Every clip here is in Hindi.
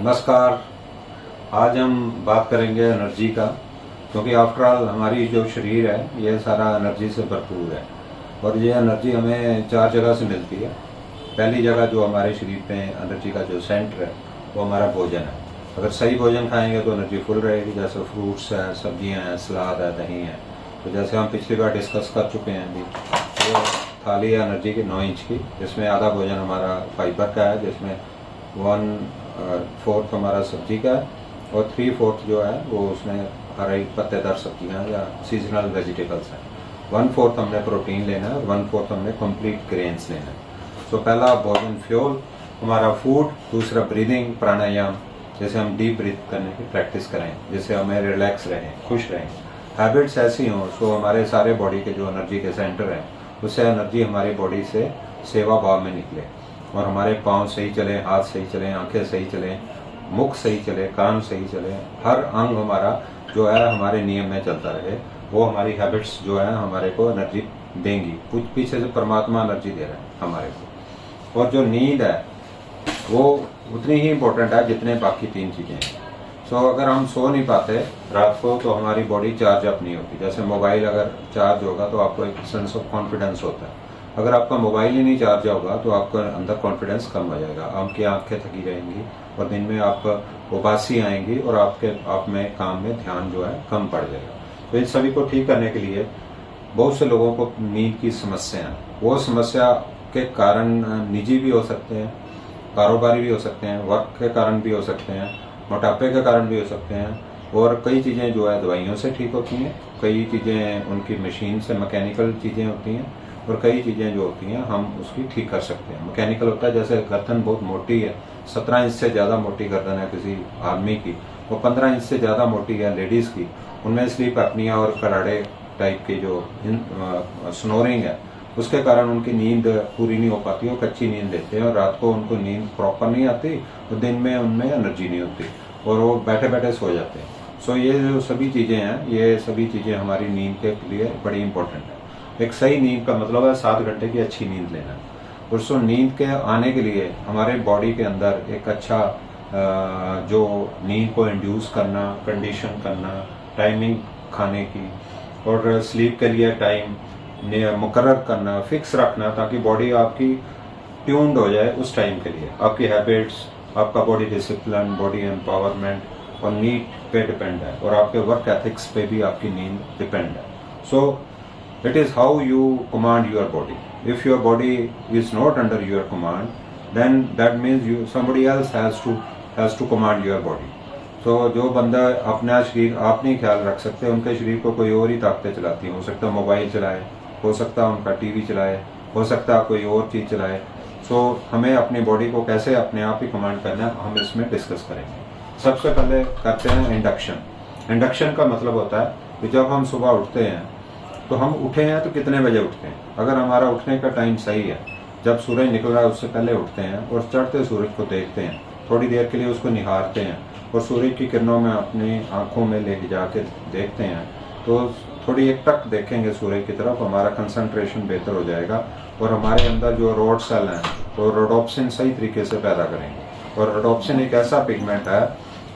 नमस्कार। आज हम बात करेंगे एनर्जी का, क्योंकि आफ्टर ऑल हमारी जो शरीर है ये सारा एनर्जी से भरपूर है और ये एनर्जी हमें 4 जगह से मिलती है। पहली जगह जो हमारे शरीर में एनर्जी का जो सेंटर है वो हमारा भोजन है। अगर सही भोजन खाएंगे तो एनर्जी फुल रहेगी, जैसे फ्रूट्स है, सब्जियां हैं, सलाद है, दही है। तो जैसे हम पिछली बार डिस्कस कर चुके हैं अभी, तो थाली है एनर्जी की 9 इंच की, जिसमें आधा भोजन हमारा फाइबर का है, जिसमें 1/4 हमारा सब्जी का है और 3/4 जो है वो उसमें हरी पत्तेदार सब्जियां या सीजनल वेजिटेबल्स हैं। 1/4 हमने प्रोटीन लेना है और 1/4 हमने कंप्लीट ग्रेन्स लेना है। तो पहला भोजन फ्यूल हमारा फूड, दूसरा ब्रीदिंग प्राणायाम, जैसे हम डीप ब्रीथ करने की प्रैक्टिस करें, जिससे हमें रिलैक्स रहें, खुश रहें। हैबिट्स ऐसी हों तो हमारे सारे बॉडी के जो एनर्जी के सेंटर हैं उससे एनर्जी हमारी बॉडी से सेवा भाव में निकले और हमारे पाँव सही चले, हाथ सही चले, आंखें सही चले, मुख सही चले, कान सही चले, हर अंग हमारा जो है हमारे नियम में चलता रहे। वो हमारी हैबिट्स जो है हमारे को एनर्जी देंगी। कुछ पीछे से परमात्मा एनर्जी दे रहा है हमारे को। और जो नींद है वो उतनी ही इम्पोर्टेंट है जितने बाकी 3 चीज़ें हैं। सो अगर हम सो नहीं पाते रात को तो हमारी बॉडी चार्ज अप नहीं होती। जैसे मोबाइल अगर चार्ज होगा तो आपको एक सेंस ऑफ कॉन्फिडेंस होता है। अगर आपका मोबाइल ही नहीं चार्ज होगा तो आपका अंदर कॉन्फिडेंस कम हो जाएगा, आपकी आंखें थकी रहेंगी और दिन में आप उबासी आएंगी और आप में काम में ध्यान जो है कम पड़ जाएगा। तो इन सभी को ठीक करने के लिए बहुत से लोगों को नींद की समस्या है। वो समस्या के कारण निजी भी हो सकते हैं, कारोबारी भी हो सकते हैं, वर्क के कारण भी हो सकते हैं, मोटापे के कारण भी हो सकते हैं और कई चीज़ें जो है दवाइयों से ठीक होती हैं, कई चीज़ें उनकी मशीन से मैकेनिकल चीज़ें होती हैं और कई चीज़ें जो होती हैं हम उसकी ठीक कर सकते हैं। मैकेनिकल होता है जैसे गर्दन बहुत मोटी है, 17 इंच से ज़्यादा मोटी गर्दन है किसी आदमी की, वो 15 इंच से ज़्यादा मोटी है लेडीज़ की, उनमें स्लीप एपनिया और कराड़े टाइप की जो स्नोरिंग है उसके कारण उनकी नींद पूरी नहीं हो पाती, वो कच्ची नींद लेते हैं और रात को उनको नींद प्रॉपर नहीं आती और दिन में उनमें एनर्जी नहीं होती और वो बैठे बैठे सो जाते हैं। सो ये जो सभी चीज़ें हैं, ये सभी चीज़ें हमारी नींद के लिए बड़ी इंपॉर्टेंट है। एक सही नींद का मतलब है 7 घंटे की अच्छी नींद लेना। और सो नींद के आने के लिए हमारे बॉडी के अंदर एक अच्छा जो नींद को इंड्यूस करना, कंडीशन करना, टाइमिंग खाने की और स्लीप के लिए टाइम मुकर्रर करना, फिक्स रखना, ताकि बॉडी आपकी ट्यून्ड हो जाए उस टाइम के लिए। आपकी हैबिट्स, आपका बॉडी डिसिप्लिन, बॉडी एम्पावरमेंट और नीड पे डिपेंड है और आपके वर्क एथिक्स पे भी आपकी नींद डिपेंड है। So it is how you command your body. If your body is not under your command then that means you somebody else has to command your body. तो जो बंदा अपना शरीर आप नहीं ख्याल रख सकते, उनके शरीर को कोई और ही ताकतें चलाती हैं। हो सकता है मोबाइल चलाए, हो सकता है उनका टीवी चलाए, हो सकता है कोई और चीज़ चलाए। सो हमें अपनी बॉडी को कैसे अपने आप ही कमांड करना है हम इसमें डिस्कस करेंगे। सबसे पहले करते हैं इंडक्शन। इंडक्शन का मतलब होता है कि जब हम सुबह उठते हैं तो हम उठे हैं तो कितने बजे उठते हैं। अगर हमारा उठने का टाइम सही है, जब सूरज निकल रहा है उससे पहले उठते हैं और चढ़ते सूरज को देखते हैं, थोड़ी देर के लिए उसको निहारते हैं और सूरज की किरणों में अपनी आंखों में ले जाके देखते हैं, तो थोड़ी एक टक देखेंगे सूरज की तरफ, हमारा कंसंट्रेशन बेहतर हो जाएगा और हमारे अंदर जो रोड सेल हैं वो रोडोप्सिन सही तरीके से पैदा करेंगे। और रोडोप्सिन एक ऐसा पिगमेंट है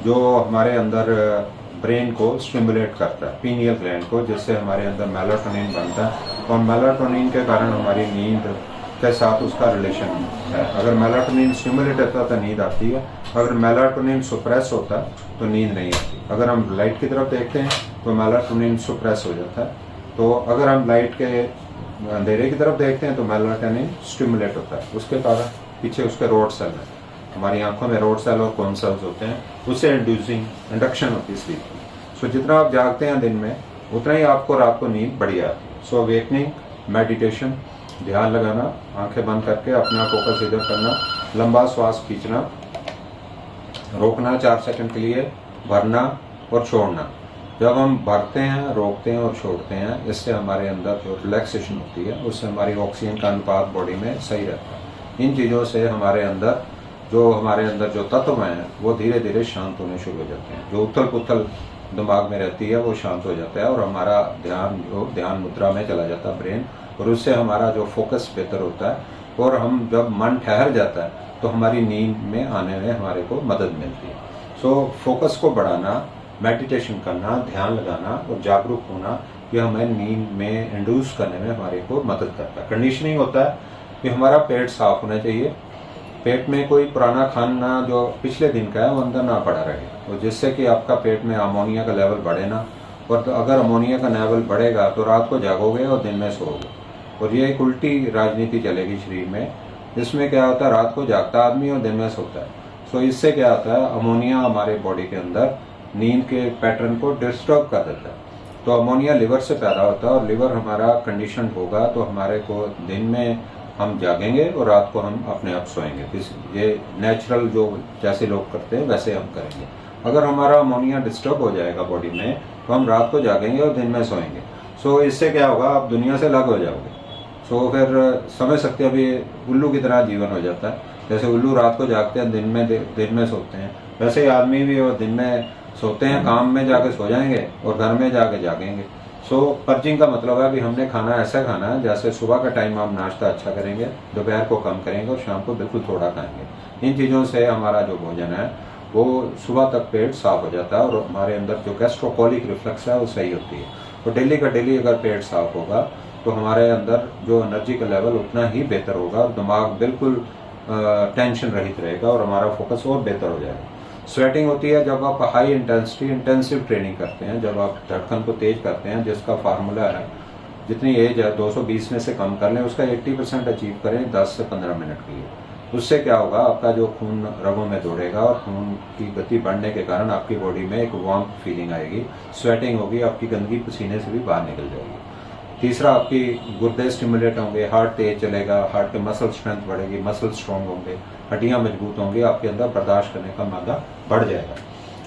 जो हमारे अंदर ब्रेन को स्टिमुलेट करता है, पीनियल ग्लैंड को, जिससे हमारे अंदर मेलाटोनिन बनता है और मेलाटोनिन के कारण हमारी नींद के साथ उसका रिलेशन है। अगर मेलाटोनिन स्टिमुलेट होता है तो नींद आती है, अगर मेलाटोनिन सुप्रेस होता है तो नींद नहीं आती। अगर हम लाइट की तरफ देखते हैं तो मेलाटोनिन सुप्रेस हो जाता है, तो अगर हम लाइट के अंधेरे की तरफ देखते हैं तो मेलाटोनिन स्टिमुलेट होता है। उसके कारण पीछे उसके रोड सेल है, हमारी आंखों में रोड सेल और कोन सेल्स होते हैं, उससे इंडक्शन होती है स्लीप की। सो जितना आप जागते हैं दिन में उतना ही आपको रात को नींद बढ़िया आती है। सो अवेकनिंग, मेडिटेशन, ध्यान लगाना, आंखें बंद करके अपना फोकस इधर करना, लंबा श्वास खींचना, रोकना 4 सेकंड के लिए, भरना और छोड़ना। जब हम भरते हैं, रोकते हैं और छोड़ते हैं, इससे हमारे अंदर जो रिलैक्सेशन होती है उससे हमारी ऑक्सीजन का अनुपात बॉडी में सही रहता है। इन चीज़ों से हमारे अंदर जो तत्व हैं वो धीरे धीरे शांत होने शुरू हो जाते हैं। जो उथल पुथल दिमाग में रहती है वो शांत हो जाता है और हमारा ध्यान मुद्रा में चला जाता है ब्रेन, और उससे हमारा जो फोकस बेहतर होता है। और हम जब मन ठहर जाता है तो हमारी नींद में आने में हमारे को मदद मिलती है। सो फोकस को बढ़ाना, मेडिटेशन करना, ध्यान लगाना और जागरूक होना, ये हमें नींद में इंड्यूस करने में हमारे को मदद करता है। कंडीशनिंग होता है कि हमारा पेट साफ होना चाहिए, पेट में कोई पुराना खाना जो पिछले दिन का है वो अंदर ना पड़ा रहे, तो जिससे कि आपका पेट में अमोनिया का लेवल बढ़े ना। और तो अगर अमोनिया का लेवल बढ़ेगा तो रात को जागोगे और दिन में सोओगे, और ये एक उल्टी राजनीति चलेगी शरीर में, जिसमें क्या होता है रात को जागता आदमी और दिन में सोता है। सो इससे क्या होता है, अमोनिया हमारे बॉडी के अंदर नींद के पैटर्न को डिस्टर्ब कर देता है। तो अमोनिया लिवर से पैदा होता है, और लिवर हमारा कंडीशन होगा तो हमारे को दिन में हम जागेंगे और रात को हम अपने आप सोएंगे। ये नेचुरल जो जैसे लोग करते हैं वैसे हम करेंगे। अगर हमारा अमोनिया डिस्टर्ब हो जाएगा बॉडी में तो हम रात को जागेंगे और दिन में सोएंगे। सो इससे क्या होगा, आप दुनिया से अलग हो जाओगे। सो फिर समझ सकते हैं, अभी उल्लू की तरह जीवन हो जाता है। जैसे उल्लू रात को जागते हैं, दिन में सोते हैं, वैसे ही आदमी भी वो दिन में सोते हैं, काम में जाके सो जाएंगे और घर में जाके जागेंगे। सो पर्जिंग का मतलब है कि हमने खाना ऐसा खाना है, जैसे सुबह का टाइम हम नाश्ता अच्छा करेंगे, दोपहर को कम करेंगे और शाम को बिल्कुल थोड़ा खाएंगे। इन चीज़ों से हमारा जो भोजन है वो सुबह तक पेट साफ हो जाता है और हमारे अंदर जो गैस्ट्रोकोलिक रिफ्लेक्स है वो सही होती है। तो डेली का डेली अगर पेट साफ होगा तो हमारे अंदर जो एनर्जी का लेवल उतना ही बेहतर होगा और दिमाग बिल्कुल टेंशन रहित रहेगा और हमारा फोकस और बेहतर हो जाएगा। स्वेटिंग होती है जब आप हाई इंटेंसिटी इंटेंसिव ट्रेनिंग करते हैं, जब आप धड़कन को तेज करते हैं, जिसका फार्मूला है जितनी एज है 220 में से कम कर लें, उसका 80% अचीव करें 10 से 15 मिनट के लिए। उससे क्या होगा, आपका जो खून रगों में दौड़ेगा और खून की गति बढ़ने के कारण आपकी बॉडी में एक वार्म फीलिंग आएगी, स्वेटिंग होगी, आपकी गंदगी पसीने से भी बाहर निकल जाएगी। तीसरा, आपकी गुर्दे स्टिमुलेट होंगे, हार्ट तेज चलेगा, हार्ट के मसल स्ट्रेंथ बढ़ेगी, मसल स्ट्रॉन्ग होंगे, हड्डियां मजबूत होंगी, आपके अंदर बर्दाश्त करने का मादा बढ़ जाएगा।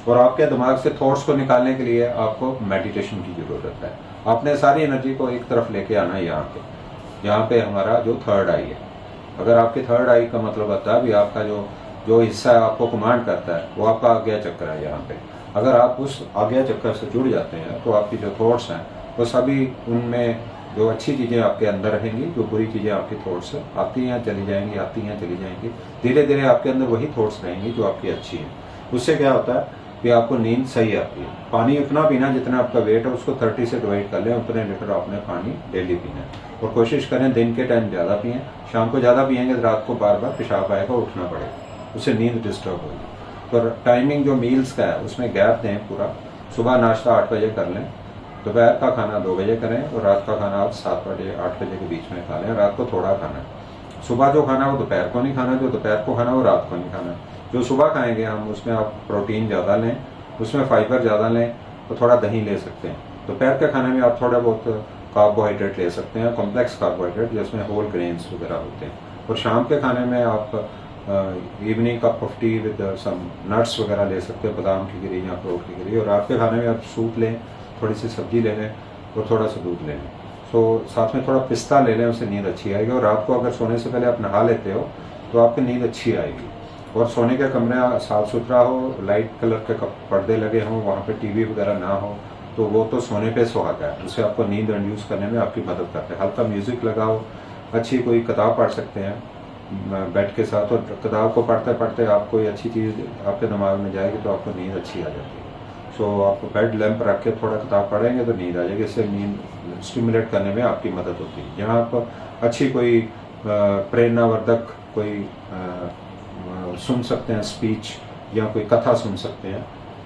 और आपके दिमाग से थॉट्स को निकालने के लिए आपको मेडिटेशन की जरूरत है। आपने सारी एनर्जी को एक तरफ लेके आना है, यहाँ पे हमारा जो थर्ड आई है। अगर आपके थर्ड आई का मतलब होता है भी आपका जो हिस्सा आपको कमांड करता है वो आपका आज्ञा चक्र है। यहाँ पे अगर आप उस आज्ञा चक्र से जुड़ जाते हैं तो आपकी जो थॉट्स हैं वो सभी, उनमें जो अच्छी चीज़ें आपके अंदर रहेंगी, जो बुरी चीज़ें आपकी थॉट्स आती हैं चली जाएंगी, आती हैं चली जाएंगी, धीरे धीरे आपके अंदर वही थॉट्स रहेंगी जो आपकी अच्छी हैं। उससे क्या होता है कि आपको नींद सही आती है। पानी उतना पीना जितना आपका वेट है उसको 30 से डिवाइड कर लें, उतने लीटर आपने पानी डेली पीना है। और कोशिश करें दिन के टाइम ज़्यादा पिएं, शाम को ज़्यादा पिएंगे तो रात को बार बार पेशाब आएगा, उठना पड़ेगा, उससे नींद डिस्टर्ब होगी। तो टाइमिंग जो मील्स का है उसमें गैप दें पूरा। सुबह नाश्ता 8 बजे कर लें, दोपहर का खाना 2 बजे करें और रात का खाना आप 7 बजे 8 बजे के बीच में खा लें। रात को थोड़ा खाना है, सुबह जो खाना वो दोपहर को नहीं खाना, जो दोपहर को खाना वो रात को नहीं खाना। जो सुबह खाएंगे हम उसमें आप प्रोटीन ज़्यादा लें, उसमें फाइबर ज़्यादा लें, तो थोड़ा दही ले सकते हैं। दोपहर के खाने में आप थोड़ा बहुत कार्बोहाइड्रेट ले सकते हैं, कॉम्प्लेक्स कार्बोहाइड्रेट जिसमें होल ग्रेन्स वगैरह होते हैं। और शाम के खाने में आप evening cup of tea with some nuts वगैरह ले सकते हैं, बादाम की गिरी या अखरोट की गिरी। और रात के खाने में आप सूप लें, थोड़ी सी सब्जी ले लें और थोड़ा सा दूध ले लें। सो साथ में थोड़ा पिस्ता ले लें, उससे नींद अच्छी आएगी। और रात को अगर सोने से पहले आप नहा लेते हो तो आपकी नींद अच्छी आएगी। और सोने का कमरा साफ सुथरा हो, लाइट कलर के पर्दे लगे हों, वहाँ पे टीवी वगैरह ना हो, तो वो तो सोने पे सुहागा है, उससे आपको नींद इंड्यूस करने में आपकी मदद करते हैं। हल्का म्यूजिक लगाओ, अच्छी कोई किताब पढ़ सकते हैं बेड के साथ, और किताब को पढ़ते पढ़ते आप कोई अच्छी चीज़ आपके दिमाग में जाएगी तो आपको नींद अच्छी आ जाती है। सो आप बेड लैंप रख के थोड़ा किताब पढ़ेंगे तो नींद आ जाएगी। इससे नींद स्टिमुलेट करने में आपकी मदद होती है। जहाँ आप अच्छी कोई प्रेरणावर्धक कोई सुन सकते हैं, स्पीच या कोई कथा सुन सकते हैं,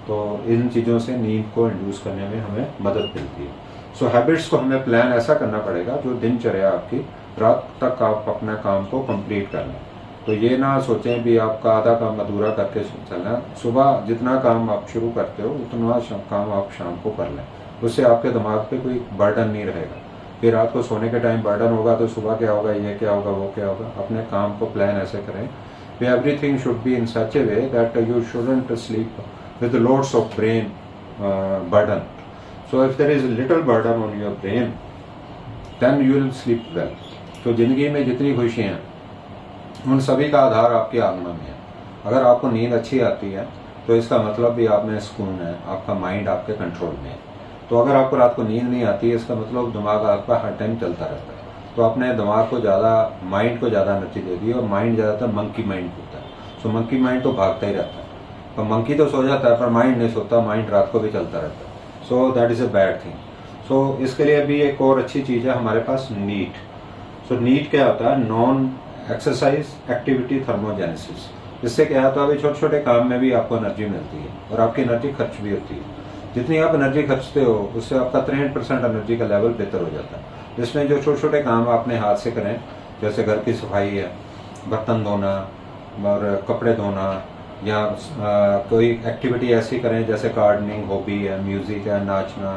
तो इन चीज़ों से नींद को इंड्यूस करने में हमें मदद मिलती है। सो हैबिट्स को हमें प्लान ऐसा करना पड़ेगा जो दिनचर्या आपकी रात तक आप अपना काम को कंप्लीट कर लें। तो ये ना सोचें भी आपका आधा काम अधूरा करके चलना। सुबह जितना काम आप शुरू करते हो उतना काम आप शाम को कर लें, उससे आपके दिमाग पे कोई बर्डन नहीं रहेगा। फिर रात को सोने के टाइम बर्डन होगा तो सुबह क्या होगा, ये क्या होगा, वो क्या होगा। अपने काम को प्लान ऐसे करें, everything should be in such a way that you shouldn't sleep with loads of brain burden. So if there is little burden on your brain, then you will sleep well. तो जिंदगी में जितनी खुशियाँ हैं उन सभी का आधार आपके आत्मा में है। अगर आपको नींद अच्छी आती है तो इसका मतलब भी आप में सुकून है, आपका माइंड आपके कंट्रोल में है। तो अगर आपको रात को नींद नहीं आती है, इसका मतलब दिमाग आपका हर टाइम चलता रहता है। तो आपने दिमाग को ज़्यादा, माइंड को ज़्यादा एनर्जी दे दी, और माइंड ज़्यादातर मंकी माइंड होता है। सो मंकी माइंड तो भागता ही रहता है, पर मंकी तो सो जाता है पर माइंड नहीं सोता, माइंड रात को भी चलता रहता है। So that is a bad thing. So इसके लिए अभी एक और अच्छी चीज़ है हमारे पास, नीट। सो नीट क्या होता है? Non exercise activity thermogenesis. इससे क्या होता है, अभी छोटे छोटे काम में भी आपको एनर्जी मिलती है और आपकी एनर्जी खर्च भी होती है। जितनी आप एनर्जी खर्चते हो उससे आपका 63% एनर्जी का लेवल बेहतर हो जाता है। जिसमें जो छोटे छोटे काम आपने हाथ से करें, जैसे घर की सफाई है, बर्तन धोना और कपड़े धोना, या कोई एक्टिविटी ऐसी करें जैसे गार्डनिंग, हॉबी है, म्यूजिक है, नाचना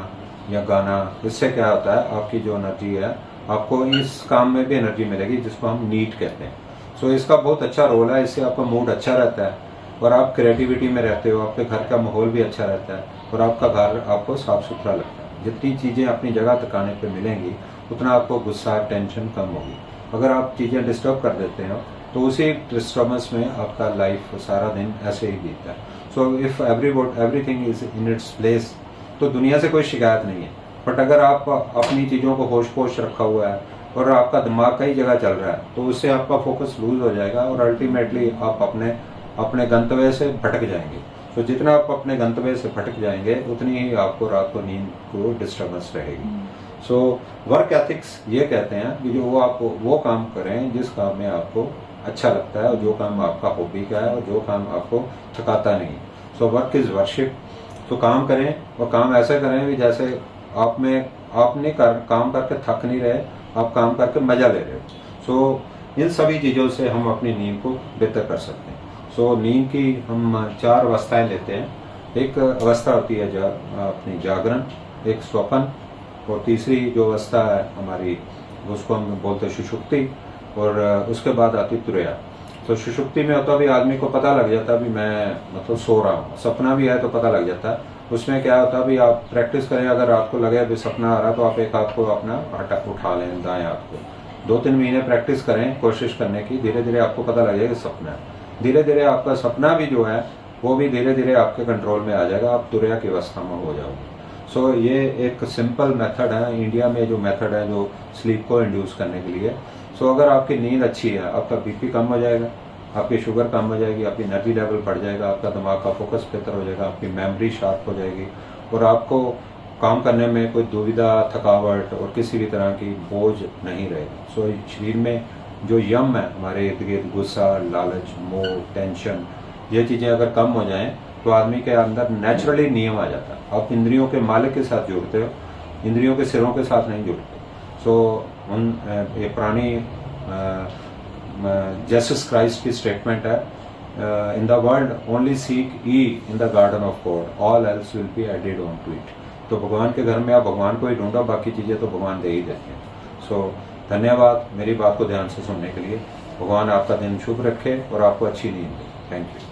या गाना। इससे क्या होता है, आपकी जो एनर्जी है, आपको इस काम में भी एनर्जी मिलेगी जिसको हम नीट कहते हैं। सो इसका बहुत अच्छा रोल है, इससे आपका मूड अच्छा रहता है और आप क्रिएटिविटी में रहते हो, आपके घर का माहौल भी अच्छा रहता है और आपका घर आपको साफ सुथरा लगता है। जितनी चीज़ें अपनी जगह टिकाने पे मिलेंगी उतना आपको गुस्सा, टेंशन कम होगी। अगर आप चीज़ें डिस्टर्ब कर देते हो तो उसी डिस्टर्बेंस में आपका लाइफ सारा दिन ऐसे ही बीतता है। So if everything is in its place, तो दुनिया से कोई शिकायत नहीं है। बट अगर आप अपनी चीज़ों को होश पोश रखा हुआ है और आपका दिमाग कई जगह चल रहा है, तो उससे आपका फोकस लूज हो जाएगा और अल्टीमेटली आप अपने गंतव्य से भटक जाएंगे। तो जितना आप अपने गंतव्य से भटक जाएंगे उतनी ही आपको रात को नींद को डिस्टर्बेंस रहेगी। सो वर्क एथिक्स ये कहते हैं कि जो आप वो काम करें जिस काम में आपको अच्छा लगता है और जो काम आपका हॉबी का है और जो काम आपको थकाता नहीं। So work is worship. तो काम करें और काम ऐसे करें कि जैसे आपने काम करके थक नहीं रहे, आप काम करके मजा ले रहे हो। सो इन सभी चीज़ों से हम अपनी नींद को बेहतर कर सकते हैं। सो नींद की हम 4 अवस्थाएं लेते हैं। एक अवस्था होती है अपनी जागरण, एक स्वप्न, और तीसरी जो अवस्था है हमारी उसको हम बोलते हैं सुषुप्ति, और उसके बाद आती तुरैया। तो सुषुप्ति में होता भी आदमी को पता लग जाता भी मैं मतलब सो रहा हूँ, सपना भी है तो पता लग जाता है। उसमें क्या होता भी आप प्रैक्टिस करें, अगर रात को लगे अभी सपना आ रहा तो आप एक हाथ को अपना उठा लें, दाएं हाथ को 2-3 महीने प्रैक्टिस करें, कोशिश करने की। धीरे धीरे आपको पता लगेगा सपना है। धीरे धीरे आपका सपना भी जो है वो भी धीरे धीरे आपके कंट्रोल में आ जाएगा, आप तुरैया की अवस्था में हो जाओगे। सो ये एक सिंपल मेथड है, इंडिया में जो मेथड है जो स्लीप को इंड्यूस करने के लिए। सो अगर आपकी नींद अच्छी है, आपका बीपी कम हो जाएगा, आपकी शुगर कम हो जाएगी, आपकी एनर्जी लेवल बढ़ जाएगा, आपका दिमाग का फोकस बेहतर हो जाएगा, आपकी मेमोरी शार्प हो जाएगी और आपको काम करने में कोई दुविधा, थकावट और किसी भी तरह की बोझ नहीं रहेगी। सो शरीर में जो यम है हमारे इर्द गिर्द, गुस्सा, लालच, मोह, टेंशन, ये चीज़ें अगर कम हो जाएं तो आदमी के अंदर नेचुरली नियम आ जाता है। आप इंद्रियों के मालिक के साथ जुड़ते हो, इंद्रियों के सिरों के साथ नहीं जुड़ते। सो ये पुरानी जीसस क्राइस्ट की स्टेटमेंट है, in the world only seek ye in the garden of God, all else will be added on to it. तो भगवान के घर में आप भगवान को ही ढूंढो, बाकी चीज़ें तो भगवान दे ही देते हैं। सो धन्यवाद मेरी बात को ध्यान से सुनने के लिए। भगवान आपका दिन शुभ रखे और आपको अच्छी नींद दे। Thank you.